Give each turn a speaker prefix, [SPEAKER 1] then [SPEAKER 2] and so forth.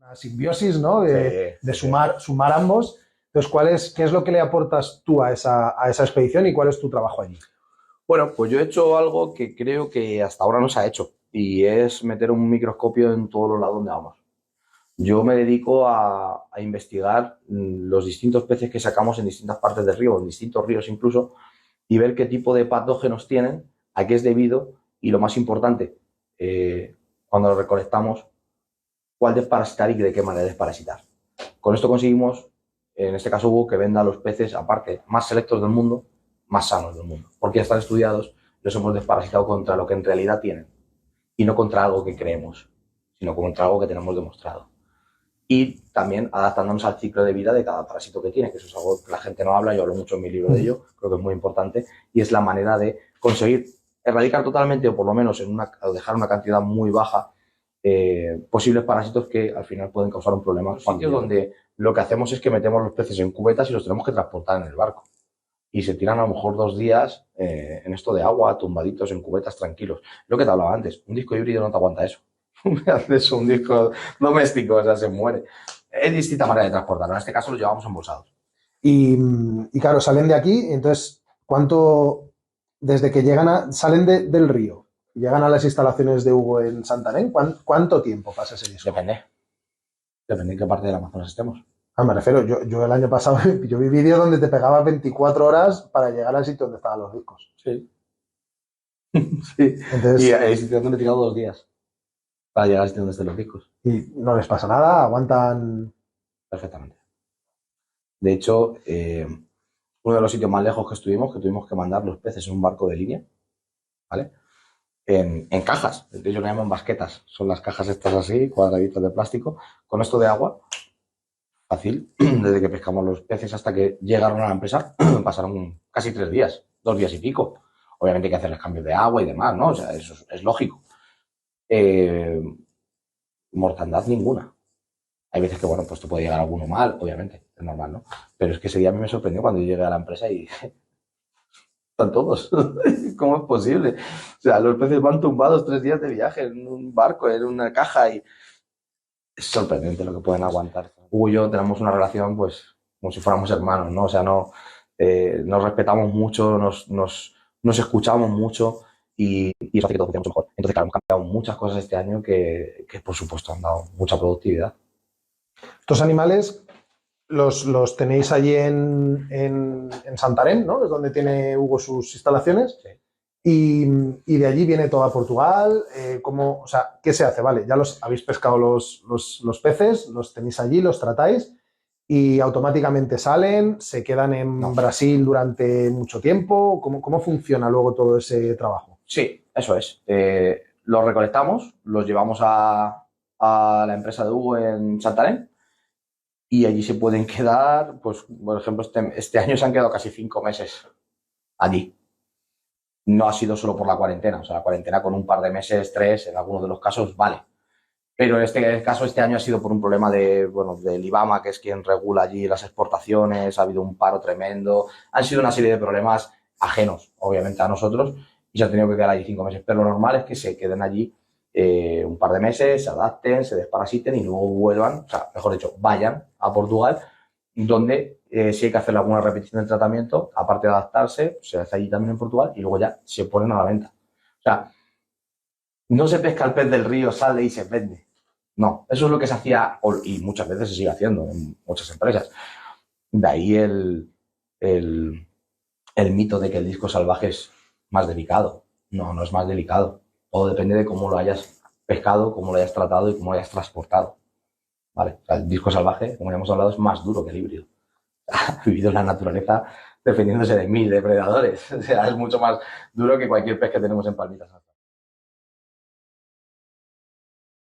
[SPEAKER 1] una simbiosis, ¿no? De
[SPEAKER 2] Sí.
[SPEAKER 1] sumar ambos. Entonces, ¿qué es lo que le aportas tú a esa expedición y cuál es tu trabajo allí?
[SPEAKER 2] Bueno, pues yo he hecho algo que creo que hasta ahora no se ha hecho y es meter un microscopio en todos los lados donde vamos. Yo me dedico a investigar los distintos peces que sacamos en distintas partes del río, en distintos ríos incluso, y ver qué tipo de patógenos tienen, a qué es debido y lo más importante, cuando los recolectamos, cuál desparasitar y de qué manera desparasitar. Con esto conseguimos, en este caso Hugo, que venda los peces, aparte, más selectos del mundo, más sanos del mundo. Porque ya están estudiados, los hemos desparasitado contra lo que en realidad tienen. Y no contra algo que creemos, sino contra algo que tenemos demostrado. Y también adaptándonos al ciclo de vida de cada parásito que tiene, que eso es algo que la gente no habla, yo hablo mucho en mi libro de ello, creo que es muy importante, y es la manera de conseguir erradicar totalmente, o por lo menos o dejar una cantidad muy baja, posibles parásitos que al final pueden causar un problema. Un sitio donde lo que hacemos es que metemos los peces en cubetas y los tenemos que transportar en el barco. Y se tiran a lo mejor 2 días en esto de agua, tumbaditos en cubetas tranquilos. Lo que te hablaba antes, un disco híbrido no te aguanta eso. Haces un disco doméstico, o sea, se muere. Es distinta manera de transportarlo. En este caso lo llevamos embolsados.
[SPEAKER 1] Y claro, salen de aquí, entonces, desde que salen del río, llegan a las instalaciones de Hugo en Santarém, ¿cuánto tiempo pasa ese disco?
[SPEAKER 2] Depende. Depende en qué parte del Amazonas estemos.
[SPEAKER 1] Me refiero, yo el año pasado, yo vi vídeos donde te pegabas 24 horas para llegar al sitio donde estaban los discos.
[SPEAKER 2] Sí. Sí.
[SPEAKER 1] Entonces,
[SPEAKER 2] Y hay sitios donde he tirado 2 días para llegar al sitio donde estén los discos.
[SPEAKER 1] y no les pasa nada, aguantan.
[SPEAKER 2] Perfectamente. De hecho, uno de los sitios más lejos que tuvimos que mandar los peces en un barco de línea, ¿vale? En cajas, ellos lo llaman basquetas, son las cajas estas así, cuadraditas de plástico, con esto de agua, fácil, desde que pescamos los peces hasta que llegaron a la empresa, pasaron casi 3 días, 2 días y pico. Obviamente hay que hacerles cambios de agua y demás, ¿no? O sea, eso es lógico. Mortandad ninguna. Hay veces que, bueno, pues te puede llegar alguno mal, obviamente, es normal, ¿no? Pero es que ese día a mí me sorprendió cuando yo llegué a la empresa y están todos. ¿Cómo es posible? O sea, los peces van tumbados 3 días de viaje en un barco, en una caja y es sorprendente lo que pueden aguantar. Hugo y yo tenemos una relación, pues, como si fuéramos hermanos, ¿no? O sea, nos respetamos mucho, nos escuchamos mucho y eso hace que todo funcione mucho mejor. Entonces, claro, hemos cambiado muchas cosas este año que por supuesto, han dado mucha productividad.
[SPEAKER 1] Estos animales los tenéis allí en Santarém, ¿no? Es donde tiene Hugo sus instalaciones.
[SPEAKER 2] Sí.
[SPEAKER 1] Y de allí viene todo a Portugal. O sea, ¿qué se hace? Vale, ya los habéis pescado los peces, los tenéis allí, los tratáis y automáticamente salen, se quedan en Brasil durante mucho tiempo. ¿Cómo funciona luego todo ese trabajo?
[SPEAKER 2] Sí, eso es. Los recolectamos, los llevamos a la empresa de Hugo en Santarém y allí se pueden quedar, pues, por ejemplo, este año se han quedado casi 5 meses allí. No ha sido solo por la cuarentena, o sea, la cuarentena con un par de meses, 3, en algunos de los casos, vale. Pero en este caso, este año ha sido por un problema del IBAMA, que es quien regula allí las exportaciones, ha habido un paro tremendo, han sido una serie de problemas ajenos, obviamente, a nosotros, y se han tenido que quedar allí 5 meses. Pero lo normal es que se queden allí un par de meses, se adapten, se desparasiten y luego vuelvan, o sea, mejor dicho, vayan a Portugal, donde si hay que hacer alguna repetición del tratamiento, aparte de adaptarse, se hace allí también en Portugal y luego ya se ponen a la venta. O sea, no se pesca el pez del río, sale y se vende. No, eso es lo que se hacía y muchas veces se sigue haciendo en muchas empresas. De ahí el mito de que el disco salvaje es más delicado. No, no es más delicado. Todo depende de cómo lo hayas pescado, cómo lo hayas tratado y cómo lo hayas transportado. ¿Vale? O sea, el disco salvaje, como ya hemos hablado, es más duro que el híbrido. Ha vivido en la naturaleza defendiéndose de 1000 depredadores. O sea, es mucho más duro que cualquier pez que tenemos en palmitas.